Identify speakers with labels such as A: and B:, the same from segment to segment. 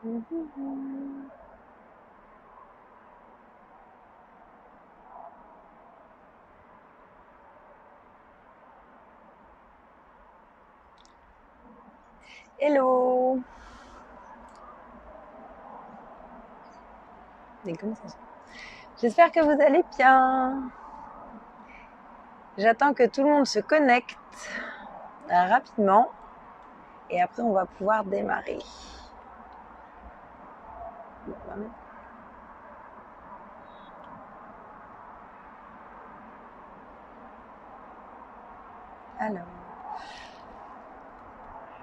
A: Hello. Mais comment ça se... J'espère que vous allez bien. J'attends que tout le monde se connecte rapidement et après on va pouvoir démarrer. Alors.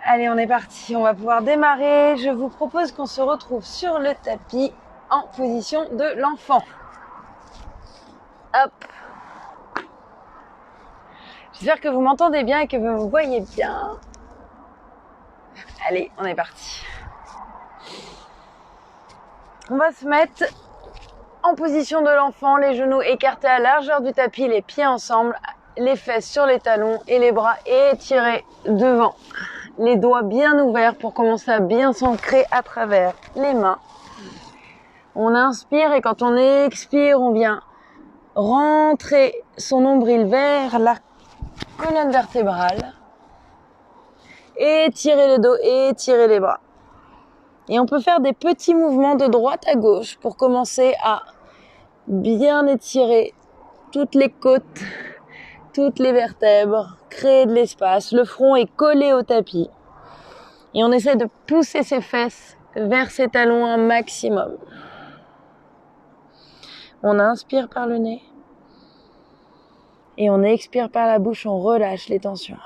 A: Allez, on est parti, on va pouvoir démarrer. Je vous propose qu'on se retrouve sur le tapis en position de l'enfant. Hop. J'espère que vous m'entendez bien et que vous me voyez bien. Allez, on est parti. On va se mettre en position de l'enfant, les genoux écartés à largeur du tapis, les pieds ensemble, les fesses sur les talons et les bras étirés devant. Les doigts bien ouverts pour commencer à bien s'ancrer à travers les mains. On inspire et quand on expire, on vient rentrer son nombril vers la colonne vertébrale. Étirer le dos, étirer les bras. Et on peut faire des petits mouvements de droite à gauche pour commencer à bien étirer toutes les côtes, toutes les vertèbres, créer de l'espace. Le front est collé au tapis. Et on essaie de pousser ses fesses vers ses talons un maximum. On inspire par le nez. Et on expire par la bouche, on relâche les tensions.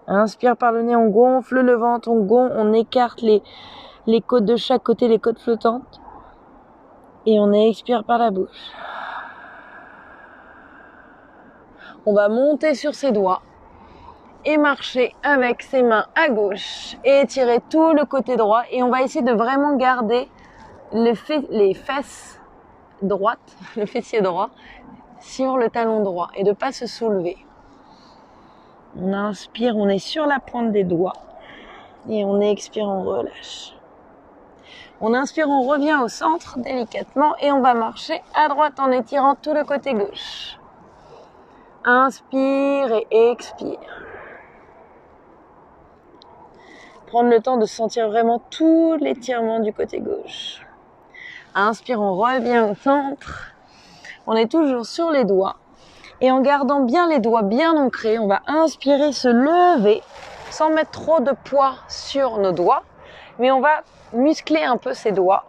A: Inspire par le nez, on gonfle le ventre, on écarte les côtes de chaque côté, les côtes flottantes. Et on expire par la bouche. On va monter sur ses doigts et marcher avec ses mains à gauche et étirer tout le côté droit. Et on va essayer de vraiment garder les fesses droites, le fessier droit, sur le talon droit et de pas se soulever. On inspire, on est sur la pointe des doigts et on expire, on relâche. On inspire, on revient au centre délicatement et on va marcher à droite en étirant tout le côté gauche. Inspire et expire. Prendre le temps de sentir vraiment tout l'étirement du côté gauche. Inspire, on revient au centre. On est toujours sur les doigts. Et en gardant bien les doigts bien ancrés, on va inspirer, se lever sans mettre trop de poids sur nos doigts. Mais on va muscler un peu ses doigts.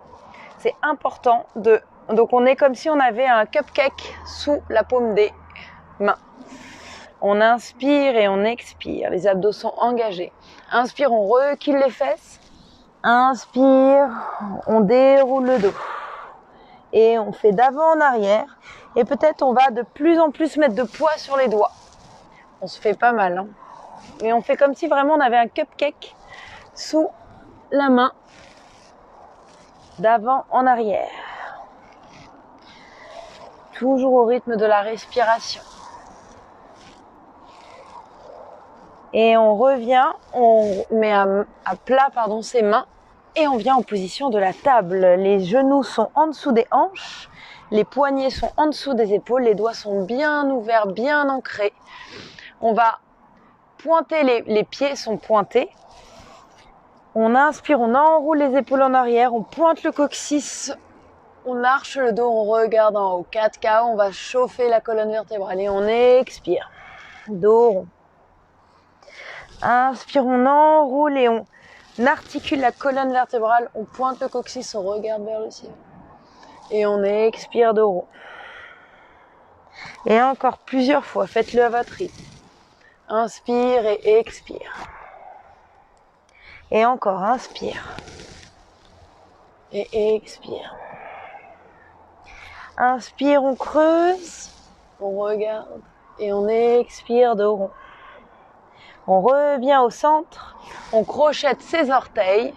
A: C'est important de... Donc on est comme si on avait un cupcake sous la paume des mains. On inspire et on expire. Les abdos sont engagés. Inspire, on recule les fesses. Inspire, on déroule le dos. Et on fait d'avant en arrière. Et peut-être on va de plus en plus mettre de poids sur les doigts. On se fait pas mal. Hein. Et on fait comme si vraiment on avait un cupcake sous la main. D'avant en arrière. Toujours au rythme de la respiration. Et on revient, on met à plat ses mains et on vient en position de la table. Les genoux sont en dessous des hanches, les poignets sont en dessous des épaules, les doigts sont bien ouverts, bien ancrés. On va pointer, les pieds sont pointés. On inspire, on enroule les épaules en arrière, on pointe le coccyx, on arche le dos, on regarde en haut. 4K, on va chauffer la colonne vertébrale et on expire. Dos rond. Inspire, on enroule et on articule la colonne vertébrale, on pointe le coccyx, on regarde vers le ciel. Et on expire dos rond. Et encore plusieurs fois, faites-le à votre rythme. Inspire et expire. Et encore, inspire. Et expire. Inspire, on creuse, on regarde et on expire dos rond. On revient au centre, on crochette ses orteils,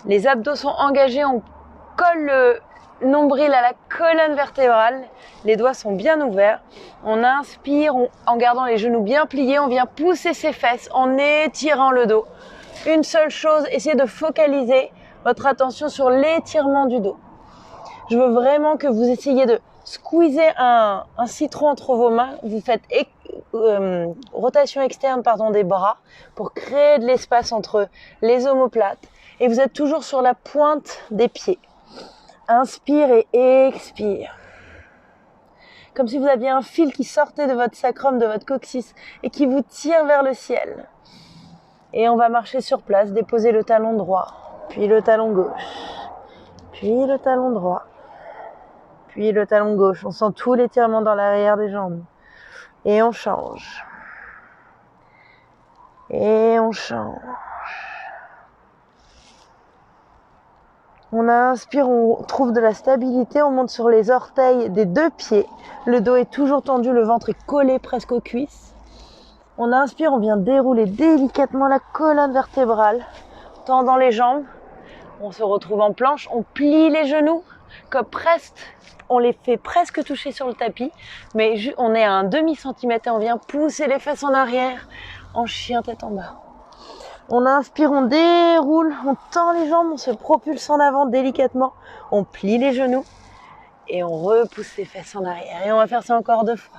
A: les abdos sont engagés, on colle le nombril à la colonne vertébrale, les doigts sont bien ouverts. On inspire, en gardant les genoux bien pliés, on vient pousser ses fesses en étirant le dos. Une seule chose, essayez de focaliser votre attention sur l'étirement du dos. Je veux vraiment que vous essayiez de squeezer un citron entre vos mains. Vous faites rotation externe des bras pour créer de l'espace entre les omoplates. Et vous êtes toujours sur la pointe des pieds. Inspire et expire. Comme si vous aviez un fil qui sortait de votre sacrum, de votre coccyx et qui vous tire vers le ciel. Et on va marcher sur place, déposer le talon droit, puis le talon gauche, puis le talon droit, puis le talon gauche. On sent tout l'étirement dans l'arrière des jambes. Et on change. Et on change. On inspire, on trouve de la stabilité, on monte sur les orteils des deux pieds. Le dos est toujours tendu, le ventre est collé presque aux cuisses. On inspire, on vient dérouler délicatement la colonne vertébrale, tendant les jambes. On se retrouve en planche, on plie les genoux, comme presque, on les fait presque toucher sur le tapis, mais on est à un demi-centimètre et on vient pousser les fesses en arrière, en chien tête en bas. On inspire, on déroule, on tend les jambes, on se propulse en avant délicatement, on plie les genoux et on repousse les fesses en arrière. Et on va faire ça encore 2 fois.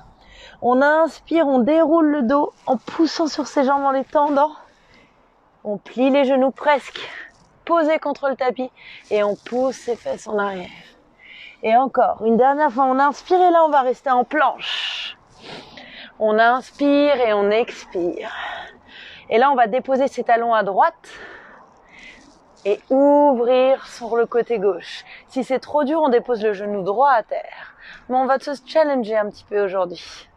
A: On inspire, on déroule le dos en poussant sur ses jambes, en les tendant. On plie les genoux presque posés contre le tapis et on pousse ses fesses en arrière. Et encore, une dernière fois, on inspire et là on va rester en planche. On inspire et on expire. Et là, on va déposer ses talons à droite et ouvrir sur le côté gauche. Si c'est trop dur, on dépose le genou droit à terre. Mais on va se challenger un petit peu aujourd'hui.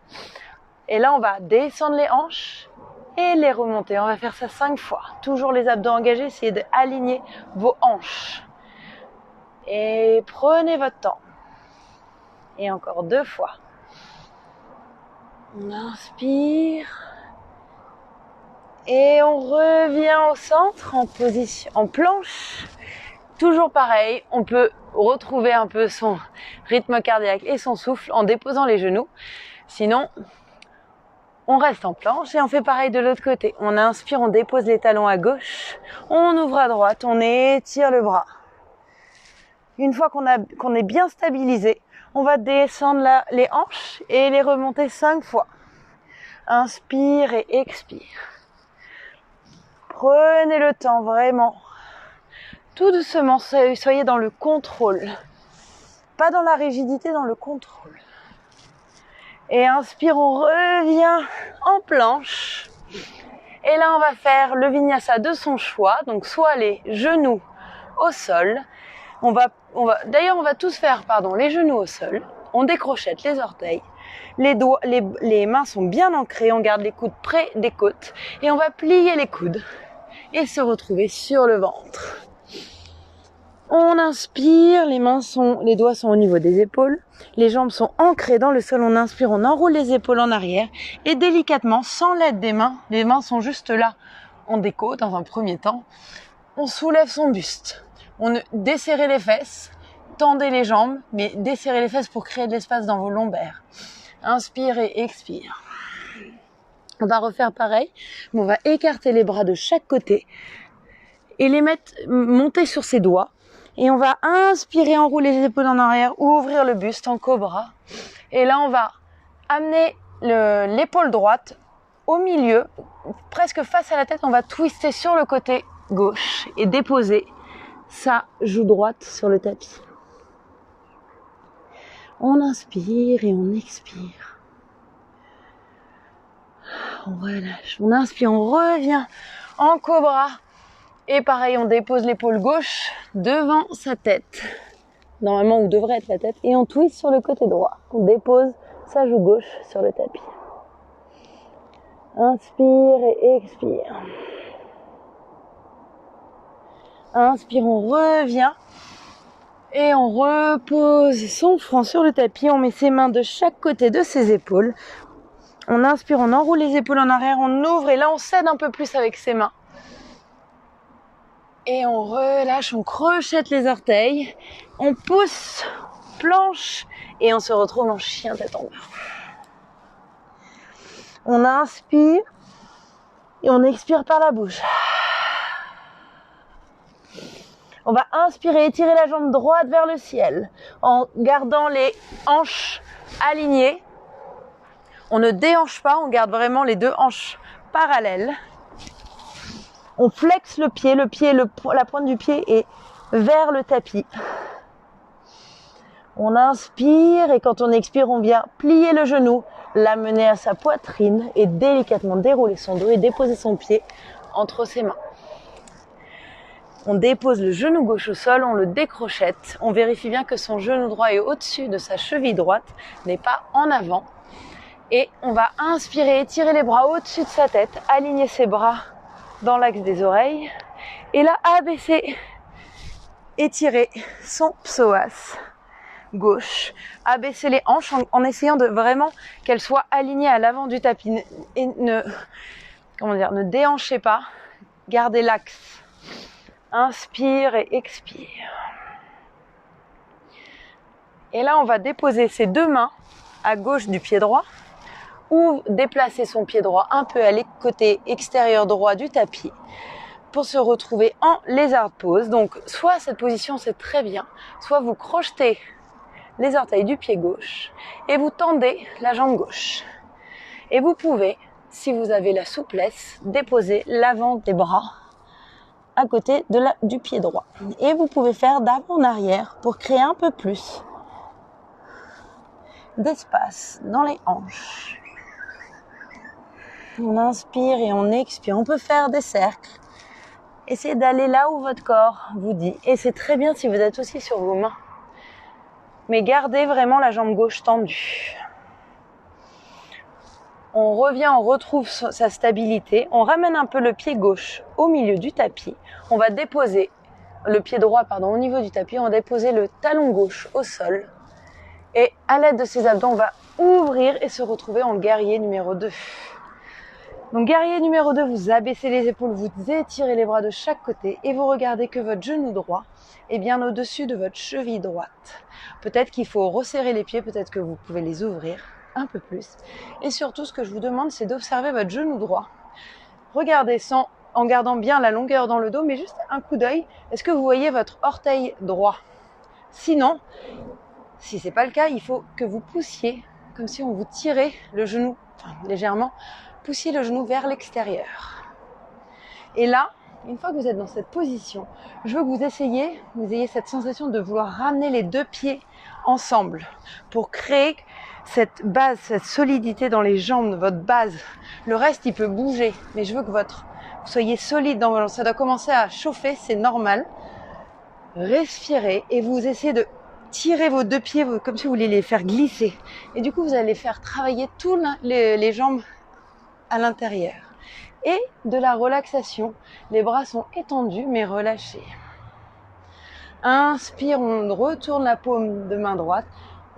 A: Et là, on va descendre les hanches et les remonter. On va faire ça 5 fois. Toujours les abdos engagés, essayez d'aligner vos hanches. Et prenez votre temps. Et encore 2 fois. On inspire. Et on revient au centre en position, en planche. Toujours pareil, on peut retrouver un peu son rythme cardiaque et son souffle en déposant les genoux. Sinon, on reste en planche et on fait pareil de l'autre côté. On inspire, on dépose les talons à gauche, on ouvre à droite, on étire le bras. Une fois qu'on est bien stabilisé, on va descendre les hanches et les remonter 5 fois. Inspire et expire. Prenez le temps, vraiment. Tout doucement, soyez dans le contrôle. Pas dans la rigidité, dans le contrôle. Et inspire, on revient en planche. Et là, on va faire le vinyasa de son choix. Donc, soit les genoux au sol. D'ailleurs, on va tous faire, les genoux au sol. On décrochette les orteils. Les mains sont bien ancrées. On garde les coudes près des côtes. Et on va plier les coudes. Et se retrouver sur le ventre. On inspire, les doigts sont au niveau des épaules, les jambes sont ancrées dans le sol, on inspire, on enroule les épaules en arrière et délicatement, sans l'aide des mains, les mains sont juste là en déco dans un premier temps, on soulève son buste, on desserrez les fesses, tendez les jambes, mais desserrez les fesses pour créer de l'espace dans vos lombaires. Inspire et expire. On va refaire pareil, mais on va écarter les bras de chaque côté et les monter sur ses doigts. Et on va inspirer, enrouler les épaules en arrière, ouvrir le buste en cobra. Et là, on va amener l'épaule droite au milieu, presque face à la tête. On va twister sur le côté gauche et déposer sa joue droite sur le tapis. On inspire et on expire. On relâche, on inspire, on revient en cobra. Et pareil, on dépose l'épaule gauche devant sa tête. Normalement, où devrait être la tête. Et on twist sur le côté droit. On dépose sa joue gauche sur le tapis. Inspire et expire. Inspire, on revient. Et on repose son front sur le tapis. On met ses mains de chaque côté de ses épaules. On inspire, on enroule les épaules en arrière, on ouvre et là on cède un peu plus avec ses mains. Et on relâche, on crochette les orteils, on pousse, planche et on se retrouve en chien tête en bas. On inspire et on expire par la bouche. On va inspirer, étirer la jambe droite vers le ciel en gardant les hanches alignées. On ne déhanche pas, on garde vraiment les deux hanches parallèles. On flexe le pied, la pointe du pied est vers le tapis. On inspire et quand on expire, on vient plier le genou, l'amener à sa poitrine et délicatement dérouler son dos et déposer son pied entre ses mains. On dépose le genou gauche au sol, on le décrochette. On vérifie bien que son genou droit est au-dessus de sa cheville droite, n'est pas en avant. Et on va inspirer, étirer les bras au-dessus de sa tête, aligner ses bras dans l'axe des oreilles. Et là, abaisser, étirer son psoas gauche. Abaisser les hanches en essayant de vraiment qu'elles soient alignées à l'avant du tapis. Et ne déhanchez pas, gardez l'axe. Inspire et expire. Et là, on va déposer ses deux mains à gauche du pied droit ou déplacer son pied droit un peu à côté extérieur droit du tapis pour se retrouver en lézard pose. Donc, soit cette position, c'est très bien, soit vous crochetez les orteils du pied gauche et vous tendez la jambe gauche. Et vous pouvez, si vous avez la souplesse, déposer l'avant des bras à côté du pied droit. Et vous pouvez faire d'avant en arrière pour créer un peu plus d'espace dans les hanches. On inspire et on expire. On peut faire des cercles. Essayez d'aller là où votre corps vous dit. Et c'est très bien si vous êtes aussi sur vos mains. Mais gardez vraiment la jambe gauche tendue. On revient, on retrouve sa stabilité. On ramène un peu le pied gauche au milieu du tapis. On va déposer le pied droit, au niveau du tapis. On va déposer le talon gauche au sol. Et à l'aide de ses abdos, on va ouvrir et se retrouver en guerrier numéro 2. Donc guerrier numéro 2, vous abaissez les épaules, vous étirez les bras de chaque côté et vous regardez que votre genou droit est bien au-dessus de votre cheville droite. Peut-être qu'il faut resserrer les pieds, peut-être que vous pouvez les ouvrir un peu plus. Et surtout, ce que je vous demande, c'est d'observer votre genou droit. Regardez en gardant bien la longueur dans le dos, mais juste un coup d'œil. Est-ce que vous voyez votre orteil droit? Sinon, si ce n'est pas le cas, il faut que vous poussiez, comme si on vous tirait le genou, légèrement, poussiez le genou vers l'extérieur. Et là, une fois que vous êtes dans cette position, je veux que vous ayez cette sensation de vouloir ramener les deux pieds ensemble pour créer cette base, cette solidité dans les jambes, votre base. Le reste, il peut bouger, mais je veux que vous soyez solide dans vos jambes. Ça doit commencer à chauffer, c'est normal. Respirez et vous essayez de tirer vos deux pieds comme si vous vouliez les faire glisser. Et du coup, vous allez faire travailler toutes les jambes à l'intérieur. Et de la relaxation. Les bras sont étendus mais relâchés. Inspire, on retourne la paume de main droite.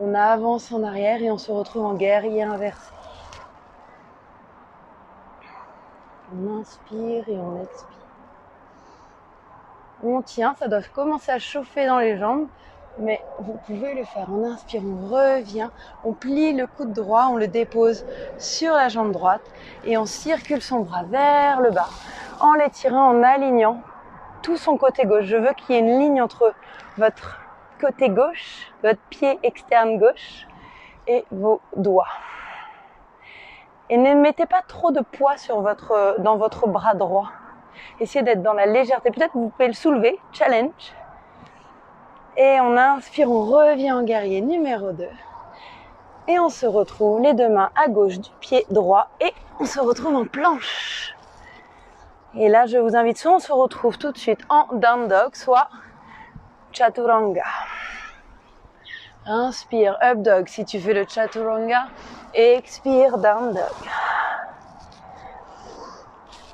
A: On avance en arrière et on se retrouve en guerrier inversé. On inspire et on expire. On tient, ça doit commencer à chauffer dans les jambes, mais vous pouvez le faire. On inspire, on revient, on plie le coude droit, on le dépose sur la jambe droite et on circule son bras vers le bas en l'étirant, en alignant tout son côté gauche. Je veux qu'il y ait une ligne entre votre côté gauche, votre pied externe gauche et vos doigts. Et ne mettez pas trop de poids dans votre bras droit. Essayez d'être dans la légèreté. Peut-être que vous pouvez le soulever, challenge. Et on inspire, on revient en guerrier numéro 2. Et on se retrouve les deux mains à gauche du pied droit et on se retrouve en planche. Et là, je vous invite, soit on se retrouve tout de suite en down dog, soit chaturanga. Inspire, up dog si tu fais le chaturanga. Expire, down dog.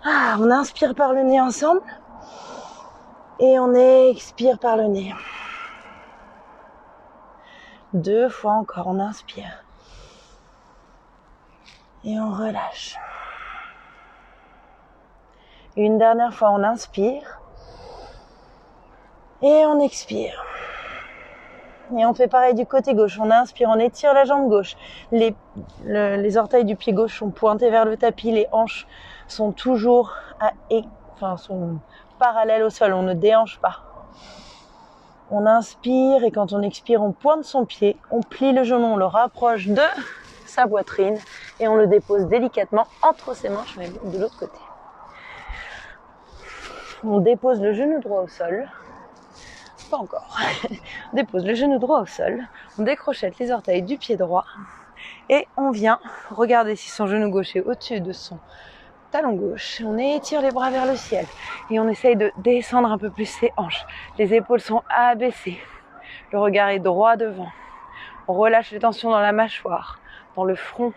A: On inspire par le nez ensemble. Et on expire par le nez. 2 fois encore, on inspire. Et on relâche. Une dernière fois, on inspire. Et on expire. Et on fait pareil du côté gauche. On inspire, on étire la jambe gauche. Les orteils du pied gauche sont pointés vers le tapis. Les hanches sont toujours sont parallèles au sol. On ne déhanche pas. On inspire et quand on expire, on pointe son pied, on plie le genou, on le rapproche de sa poitrine et on le dépose délicatement entre ses manches, mais de l'autre côté. On dépose le genou droit au sol. Pas encore. On dépose le genou droit au sol, on décrochette les orteils du pied droit et on vient regarder si son genou gauche est au-dessus de son talon gauche. On étire les bras vers le ciel et on essaye de descendre un peu plus ses hanches. Les épaules sont abaissées. Le regard est droit devant. On relâche les tensions dans la mâchoire, dans le front.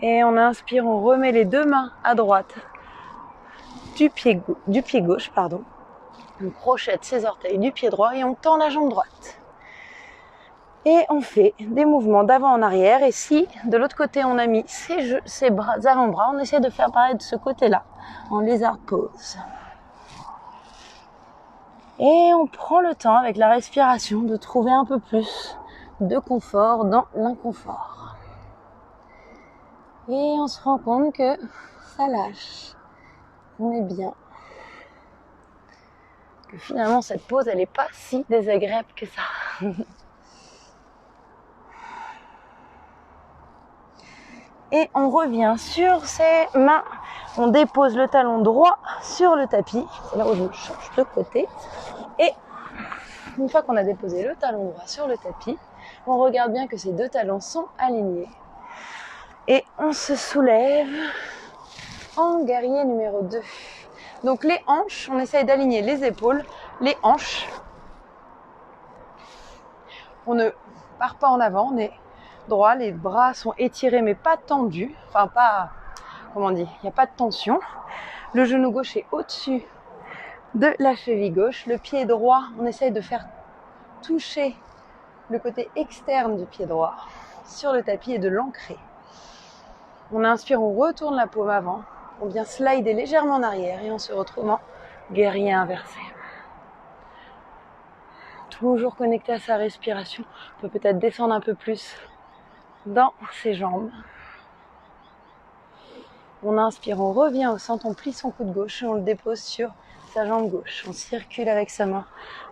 A: Et on inspire, on remet les deux mains à droite du pied gauche. On crochette ses orteils du pied droit et on tend la jambe droite. Et on fait des mouvements d'avant en arrière. Et si de l'autre côté on a mis ses avant-bras, on essaie de faire pareil de ce côté-là, en lézard pose. Et on prend le temps avec la respiration de trouver un peu plus de confort dans l'inconfort. Et on se rend compte que ça lâche, on est bien. Que finalement cette pose elle n'est pas si désagréable que ça. Et on revient sur ses mains. On dépose le talon droit sur le tapis. C'est là où je change de côté. Et une fois qu'on a déposé le talon droit sur le tapis, on regarde bien que ces deux talons sont alignés. Et on se soulève en guerrier numéro 2. Donc les hanches, on essaye d'aligner les épaules, les hanches. On ne part pas en avant, on est droit, les bras sont étirés mais pas tendus, enfin pas, comment on dit, il n'y a pas de tension. Le genou gauche est au-dessus de la cheville gauche, le pied droit, on essaye de faire toucher le côté externe du pied droit sur le tapis et de l'ancrer. On inspire, on retourne la paume avant, on vient slider légèrement en arrière et on se retrouve en guerrier inversé. Toujours connecté à sa respiration, on peut peut-être descendre un peu plus dans ses jambes. On inspire, on revient au centre, on plie son coude gauche et on le dépose sur sa jambe gauche. On circule avec sa main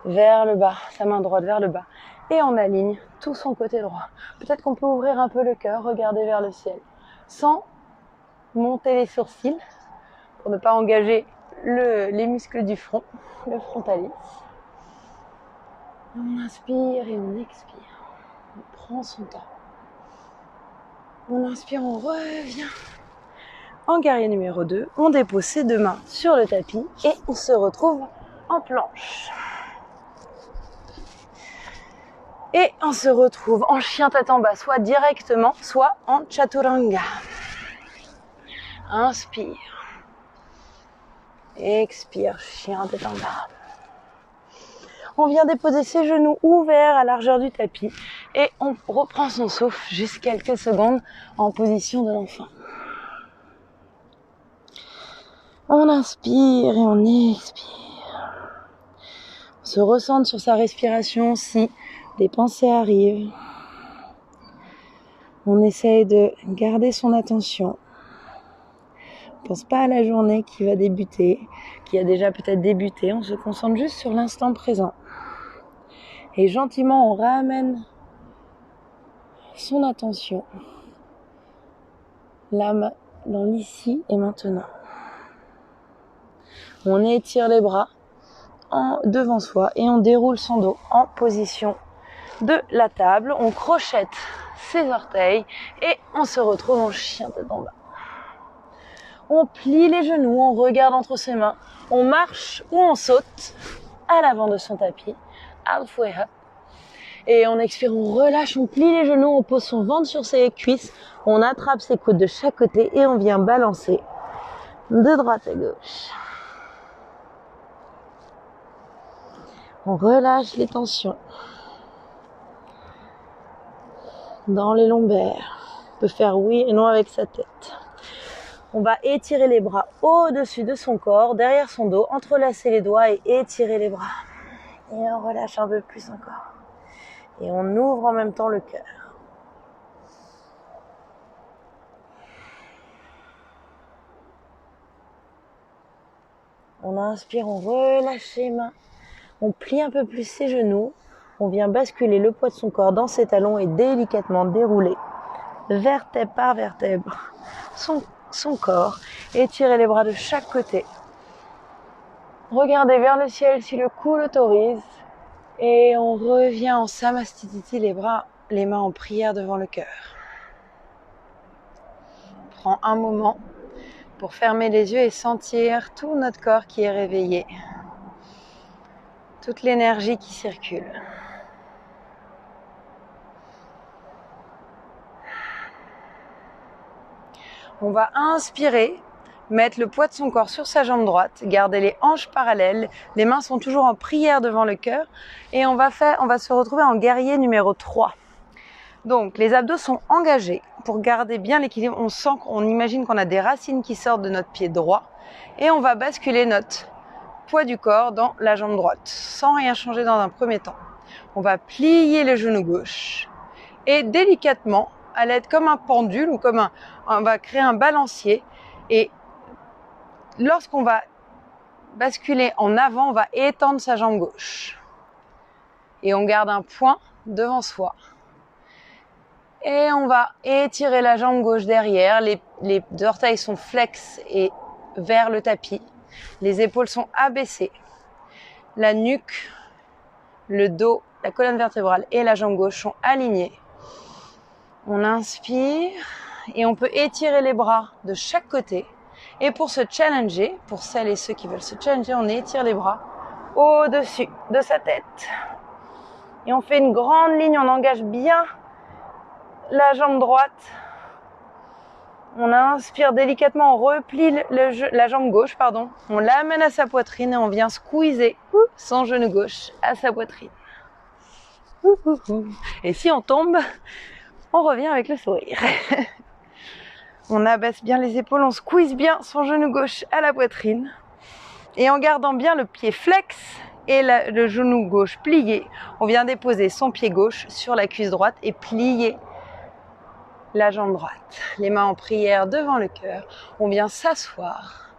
A: vers le bas, sa main droite vers le bas. Et on aligne tout son côté droit. Peut-être qu'on peut ouvrir un peu le cœur, regarder vers le ciel, sans monter les sourcils, pour ne pas engager les muscles du front, le frontalis. On inspire et on expire. On prend son temps. On inspire, on revient en guerrier numéro 2. On dépose ses deux mains sur le tapis et on se retrouve en planche. Et on se retrouve en chien tête en bas, soit directement, soit en chaturanga. Inspire. Expire, chien tête en bas. On vient déposer ses genoux ouverts à largeur du tapis et on reprend son souffle juste quelques secondes en position de l'enfant. On inspire et on expire. On se recentre sur sa respiration si des pensées arrivent. On essaye de garder son attention. On ne pense pas à la journée qui va débuter, qui a déjà peut-être débuté. On se concentre juste sur l'instant présent. Et gentiment, on ramène son attention là, dans l'ici et maintenant. On étire les bras devant soi et on déroule son dos en position de la table. On crochette ses orteils et on se retrouve en chien tête en bas. On plie les genoux, on regarde entre ses mains, on marche ou on saute à l'avant de son tapis. Halfway up. Et on expire, on relâche, on plie les genoux, on pose son ventre sur ses cuisses, on attrape ses coudes de chaque côté et on vient balancer de droite à gauche. On relâche les tensions dans les lombaires. On peut faire oui et non avec sa tête. On va étirer les bras au-dessus de son corps, derrière son dos, entrelacer les doigts et étirer les bras. Et on relâche un peu plus encore. Et on ouvre en même temps le cœur. On inspire, on relâche les mains. On plie un peu plus ses genoux. On vient basculer le poids de son corps dans ses talons et délicatement dérouler vertèbre par vertèbre son corps. Étirer les bras de chaque côté. Regardez vers le ciel si le cou l'autorise. Et on revient en Samastiti, les mains en prière devant le cœur. On prend un moment pour fermer les yeux et sentir tout notre corps qui est réveillé. Toute l'énergie qui circule. On va inspirer, mettre le poids de son corps sur sa jambe droite, garder les hanches parallèles, les mains sont toujours en prière devant le cœur et on va se retrouver en guerrier numéro 3. Donc les abdos sont engagés pour garder bien l'équilibre. On imagine qu'on a des racines qui sortent de notre pied droit et on va basculer notre poids du corps dans la jambe droite sans rien changer dans un premier temps. On va plier le genou gauche et délicatement, à l'aide comme un pendule ou on va créer un balancier et lorsqu'on va basculer en avant, on va étendre sa jambe gauche et on garde un point devant soi et on va étirer la jambe gauche derrière, les orteils sont flex et vers le tapis, les épaules sont abaissées, la nuque, le dos, la colonne vertébrale et la jambe gauche sont alignés. On inspire et on peut étirer les bras de chaque côté. Et pour se challenger, pour celles et ceux qui veulent se challenger, on étire les bras au-dessus de sa tête. Et on fait une grande ligne, on engage bien la jambe droite. On inspire délicatement, on replie la jambe gauche, on l'amène à sa poitrine et on vient squeezer son genou gauche à sa poitrine. Et si on tombe, on revient avec le sourire. On abaisse bien les épaules, on squeeze bien son genou gauche à la poitrine. Et en gardant bien le pied flex et le genou gauche plié, on vient déposer son pied gauche sur la cuisse droite et plier la jambe droite. Les mains en prière devant le cœur. On vient s'asseoir.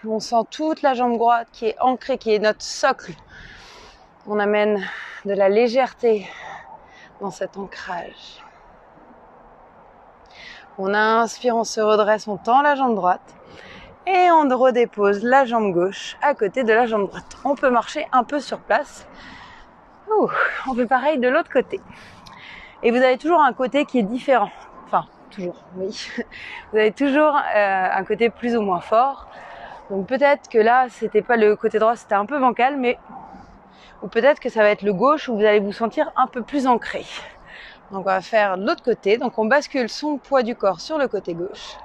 A: On sent toute la jambe droite qui est ancrée, qui est notre socle. On amène de la légèreté dans cet ancrage. On inspire, on se redresse, on tend la jambe droite et on redépose la jambe gauche à côté de la jambe droite. On peut marcher un peu sur place. On fait pareil de l'autre côté. Et vous avez toujours un côté qui est différent. Enfin, toujours, oui. Vous avez toujours un côté plus ou moins fort. Donc peut-être que là, c'était pas le côté droit, c'était un peu bancal, ou peut-être que ça va être le gauche où vous allez vous sentir un peu plus ancré. Donc on va faire l'autre côté. Donc on bascule son poids du corps sur le côté gauche.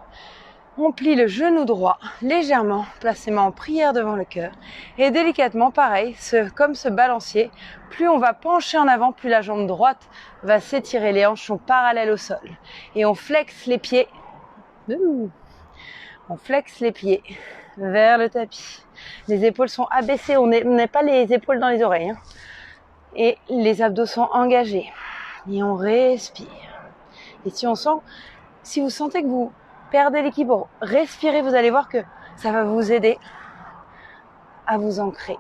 A: On plie le genou droit légèrement, place ses mains en prière devant le cœur. Et délicatement, pareil, comme ce balancier, plus on va pencher en avant, plus la jambe droite va s'étirer, les hanches sont parallèles au sol. Et on flexe les pieds. On flexe les pieds vers le tapis. Les épaules sont abaissées, on n'est pas les épaules dans les oreilles. Et les abdos sont engagés. Et on respire. Et si vous sentez que vous perdez l'équilibre, respirez, vous allez voir que ça va vous aider à vous ancrer.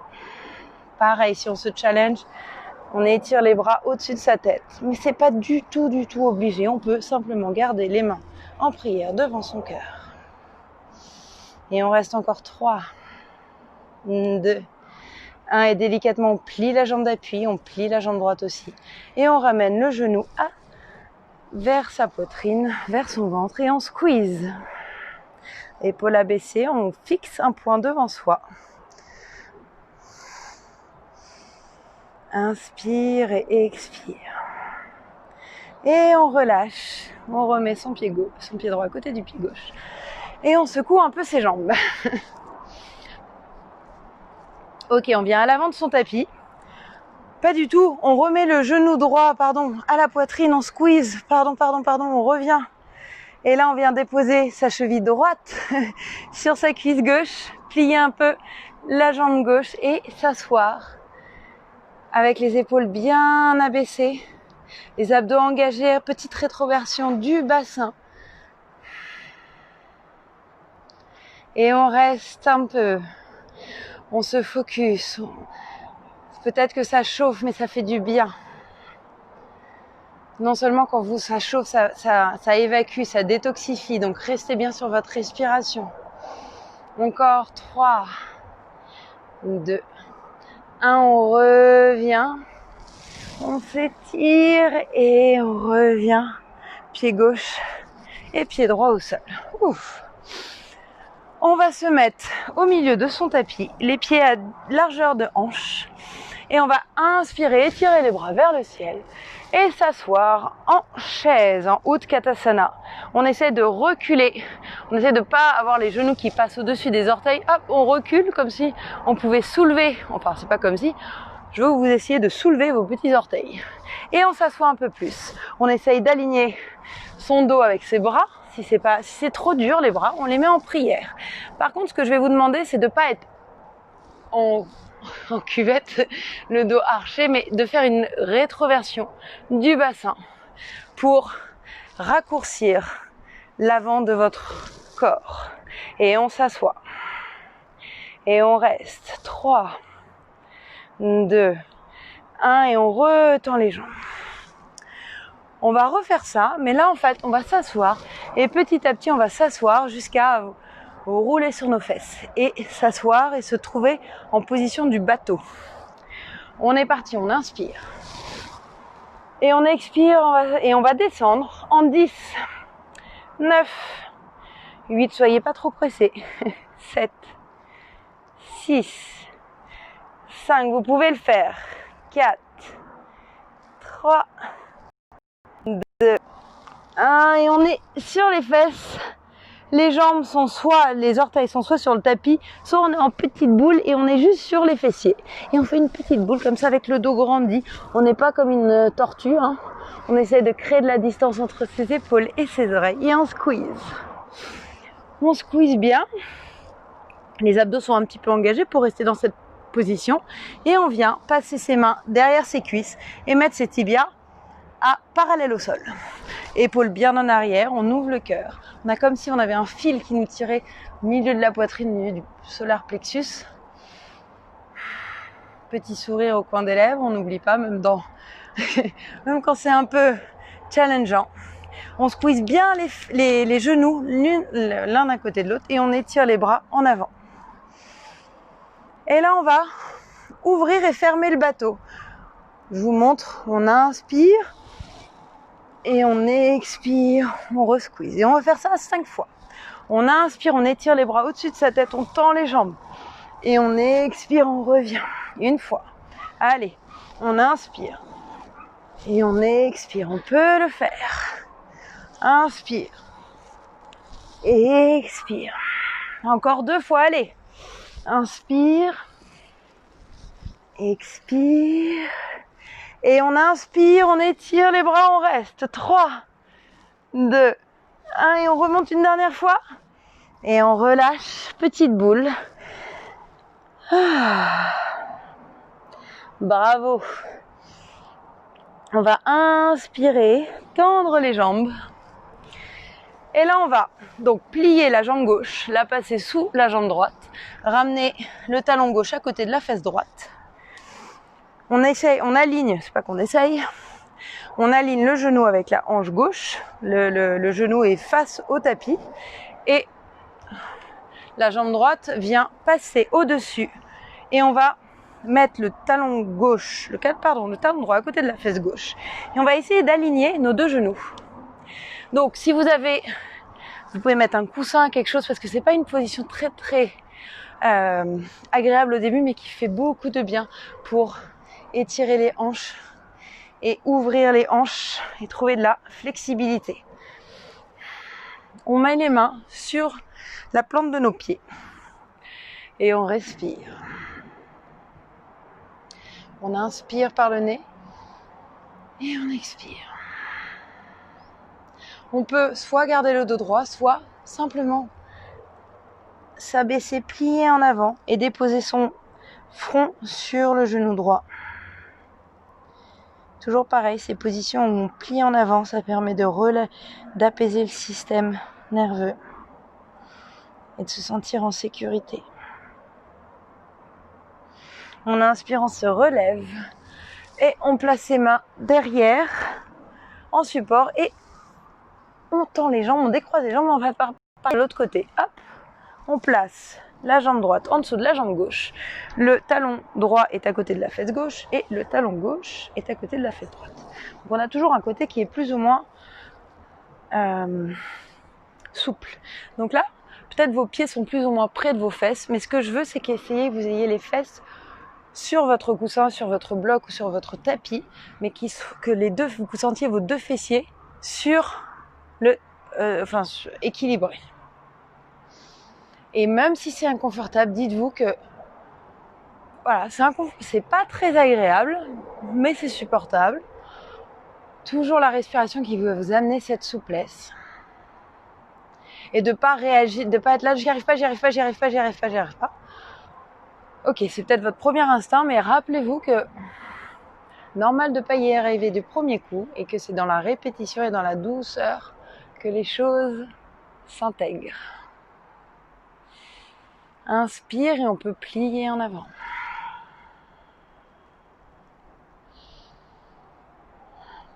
A: Pareil, si on se challenge, on étire les bras au-dessus de sa tête. Mais c'est pas du tout obligé. On peut simplement garder les mains en prière devant son cœur. Et on reste encore 3, 2, 1 et délicatement on plie la jambe d'appui, on plie la jambe droite aussi. Et on ramène le genou vers sa poitrine, vers son ventre et on squeeze. Épaules abaissées, on fixe un point devant soi. Inspire et expire. Et on relâche. On remet son pied droit à côté du pied gauche. Et on secoue un peu ses jambes. Ok, on vient à l'avant de son tapis. Pas du tout, on remet le genou droit, à la poitrine, on squeeze, on revient. Et là, on vient déposer sa cheville droite sur sa cuisse gauche, plier un peu la jambe gauche et s'asseoir avec les épaules bien abaissées, les abdos engagés, petite rétroversion du bassin. Et on reste un peu. On se focus. Peut-être que ça chauffe, mais ça fait du bien. Non seulement quand ça chauffe, ça évacue, ça détoxifie. Donc restez bien sur votre respiration. Encore 3, 2, 1. On revient. On s'étire et on revient. Pied gauche et pied droit au sol. Ouf. On va se mettre au milieu de son tapis, les pieds à largeur de hanche. Et on va inspirer, étirer les bras vers le ciel et s'asseoir en chaise, en Utkatasana. On essaie de reculer, on essaie de ne pas avoir les genoux qui passent au-dessus des orteils. Hop, on recule comme si on pouvait soulever, enfin c'est pas comme si, je veux que vous essayiez de soulever vos petits orteils. Et on s'assoit un peu plus. On essaye d'aligner son dos avec ses bras. Si c'est trop dur les bras, on les met en prière. Par contre, ce que je vais vous demander, c'est de ne pas être en cuvette, le dos arché, mais de faire une rétroversion du bassin pour raccourcir l'avant de votre corps. Et on s'assoit. Et on reste. 3, 2, 1 et on retend les jambes. On va refaire ça, mais là en fait on va s'asseoir et petit à petit on va s'asseoir jusqu'à rouler sur nos fesses et s'asseoir et se trouver en position du bateau. On est parti, on inspire et on expire et on va descendre en 10, 9, 8, soyez pas trop pressés, 7, 6, 5, vous pouvez le faire, 4, 3, 2, 1 et on est sur les fesses. Les jambes sont les orteils sont soit sur le tapis, soit on est en petite boule et on est juste sur les fessiers. Et on fait une petite boule comme ça avec le dos grandi. On n'est pas comme une tortue, hein. On essaie de créer de la distance entre ses épaules et ses oreilles et on squeeze. On squeeze bien. Les abdos sont un petit peu engagés pour rester dans cette position. Et on vient passer ses mains derrière ses cuisses et mettre ses tibias parallèle au sol. Épaules bien en arrière, on ouvre le cœur. On a comme si on avait un fil qui nous tirait au milieu de la poitrine, au milieu du solar plexus. Petit sourire au coin des lèvres, on n'oublie pas, même quand c'est un peu challengeant. On squeeze bien les genoux l'un d'un côté de l'autre et on étire les bras en avant. Et là, on va ouvrir et fermer le bateau. Je vous montre, on inspire. Et on expire, on resqueeze. Et on va faire ça 5 fois. On inspire, on étire les bras au-dessus de sa tête, on tend les jambes. Et on expire, on revient. Une fois. Allez, on inspire. Et on expire, on peut le faire. Inspire. Et expire. Encore 2 fois, allez. Inspire. Expire. Et on inspire, on étire les bras, on reste. 3, 2, 1 et on remonte une dernière fois. Et on relâche, petite boule. Bravo. On va inspirer, tendre les jambes. Et là on va donc plier la jambe gauche, la passer sous la jambe droite, ramener le talon gauche à côté de la fesse droite. On aligne, c'est pas qu'on essaye, on aligne le genou avec la hanche gauche, le genou est face au tapis et la jambe droite vient passer au-dessus et on va mettre le talon droit à côté de la fesse gauche et on va essayer d'aligner nos 2 genoux. Donc si vous pouvez mettre un coussin, quelque chose, parce que c'est pas une position très très agréable au début mais qui fait beaucoup de bien pour étirer les hanches et ouvrir les hanches et trouver de la flexibilité. On met les mains sur la plante de nos pieds et on respire. On inspire par le nez et on expire. On peut soit garder le dos droit, soit simplement s'abaisser, plier en avant et déposer son front sur le genou droit. Toujours pareil, ces positions où on plie en avant, ça permet d'apaiser le système nerveux. et de se sentir en sécurité. On inspire, on se relève et on place ses mains derrière en support et on tend les jambes, on décroise les jambes, on va par l'autre côté. Hop, on place la jambe droite en dessous de la jambe gauche. Le talon droit est à côté de la fesse gauche et le talon gauche est à côté de la fesse droite. Donc on a toujours un côté qui est plus ou moins souple. Donc là, peut-être vos pieds sont plus ou moins près de vos fesses, mais ce que je veux, c'est qu'essayez que vous ayez les fesses sur votre coussin, sur votre bloc ou sur votre tapis, mais que vous sentiez vos deux fessiers sur le, équilibrés. Et même si c'est inconfortable, dites-vous que voilà, c'est pas très agréable, mais c'est supportable. Toujours la respiration qui va vous amener cette souplesse. Et de pas réagir, de pas être là, j'y arrive pas. Ok, c'est peut-être votre premier instinct, mais rappelez-vous que normal de pas y arriver du premier coup et que c'est dans la répétition et dans la douceur que les choses s'intègrent. Inspire et on peut plier en avant.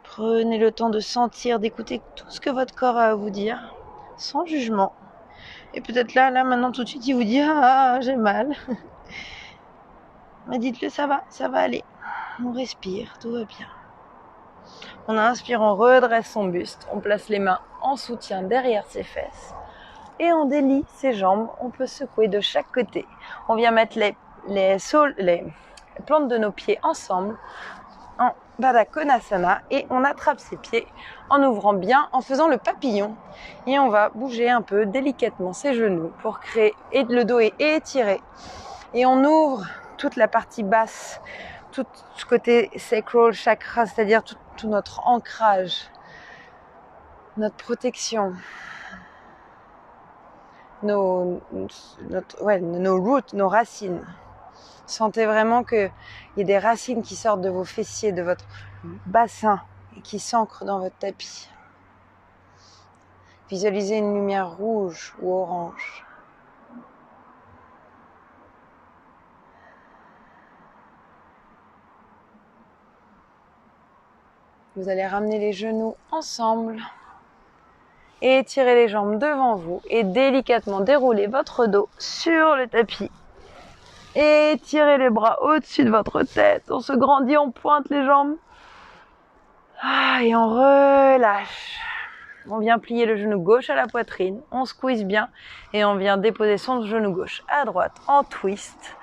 A: Prenez le temps de sentir, d'écouter tout ce que votre corps a à vous dire, sans jugement. Et peut-être là, maintenant, tout de suite, il vous dit « Ah, j'ai mal ». Mais dites-le, ça va aller. On respire, tout va bien. On inspire, on redresse son buste, on place les mains en soutien derrière ses fesses et on délie ses jambes, on peut secouer de chaque côté. On vient mettre les plantes de nos pieds ensemble en Baddha Konasana et on attrape ses pieds en ouvrant bien, en faisant le papillon et on va bouger un peu délicatement ses genoux pour créer, et le dos est étiré et on ouvre toute la partie basse, tout ce côté sacral chakra, c'est-à-dire tout notre ancrage, notre protection, nos roots, nos racines. Sentez vraiment qu'il y a des racines qui sortent de vos fessiers, de votre bassin et qui s'ancrent dans votre tapis. Visualisez une lumière rouge ou orange. Vous allez ramener les genoux ensemble et étirer les jambes devant vous et délicatement dérouler votre dos sur le tapis. Et étirez les bras au-dessus de votre tête. On se grandit, on pointe les jambes. Et on relâche. On vient plier le genou gauche à la poitrine. On squeeze bien et on vient déposer son genou gauche à droite en twist,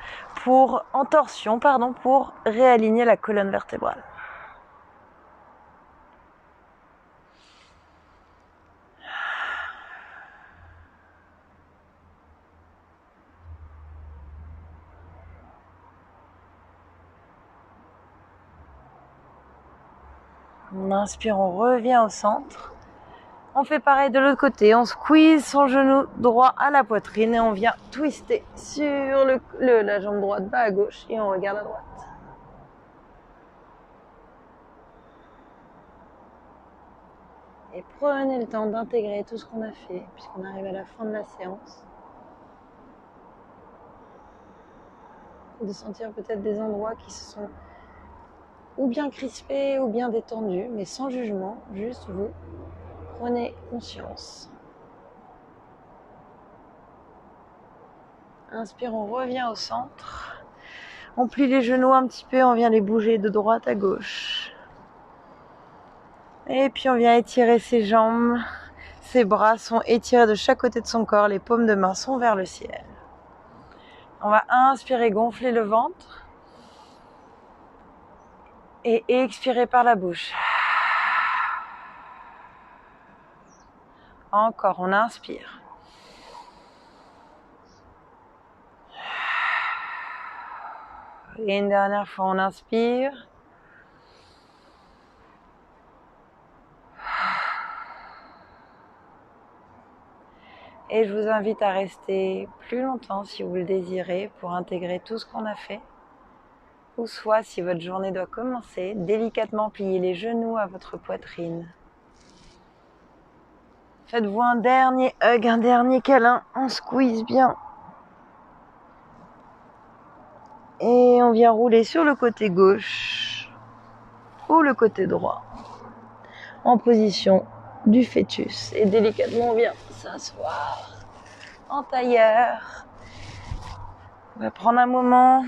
A: en torsion, pour réaligner la colonne vertébrale. On inspire, on revient au centre. On fait pareil de l'autre côté. On squeeze son genou droit à la poitrine et on vient twister sur la jambe droite bas à gauche et on regarde à droite. Et prenez le temps d'intégrer tout ce qu'on a fait puisqu'on arrive à la fin de la séance. De sentir peut-être des endroits qui se sont ou bien crispés ou bien détendus, mais sans jugement, juste vous prenez conscience. Inspire, on revient au centre. On plie les genoux un petit peu, on vient les bouger de droite à gauche. Et puis on vient étirer ses jambes. Ses bras sont étirés de chaque côté de son corps, les paumes de main sont vers le ciel. On va inspirer, gonfler le ventre. Et expirer par la bouche. Encore, on inspire. Et une dernière fois, on inspire. Et je vous invite à rester plus longtemps si vous le désirez pour intégrer tout ce qu'on a fait. Ou soit, si votre journée doit commencer, délicatement plier les genoux à votre poitrine. Faites-vous un dernier hug, un dernier câlin. On squeeze bien. Et on vient rouler sur le côté gauche ou le côté droit. En position du fœtus. Et délicatement, on vient s'asseoir en tailleur. On va prendre un moment.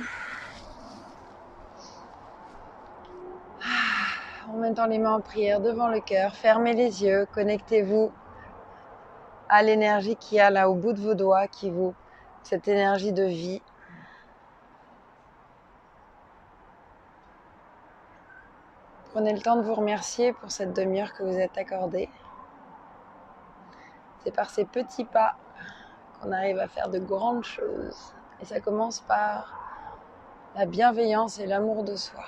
A: En mettant les mains en prière devant le cœur. Fermez les yeux. Connectez-vous à l'énergie qu'il y a là au bout de vos doigts, cette énergie de vie. Prenez le temps de vous remercier pour cette demi-heure que vous êtes accordée. C'est par ces petits pas qu'on arrive à faire de grandes choses. Et ça commence par la bienveillance et l'amour de soi.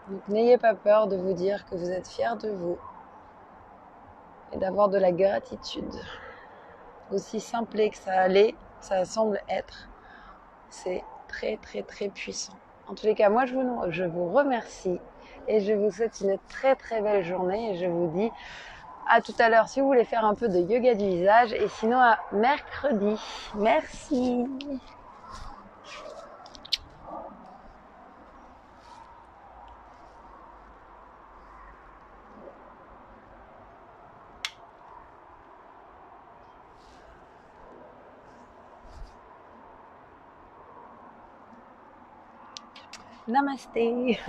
A: Donc n'ayez pas peur de vous dire que vous êtes fiers de vous et d'avoir de la gratitude. Aussi simple que ça semble être, c'est très très très puissant. En tous les cas, moi je vous remercie et je vous souhaite une très très belle journée et je vous dis à tout à l'heure si vous voulez faire un peu de yoga du visage et sinon à mercredi. Merci. Namasté.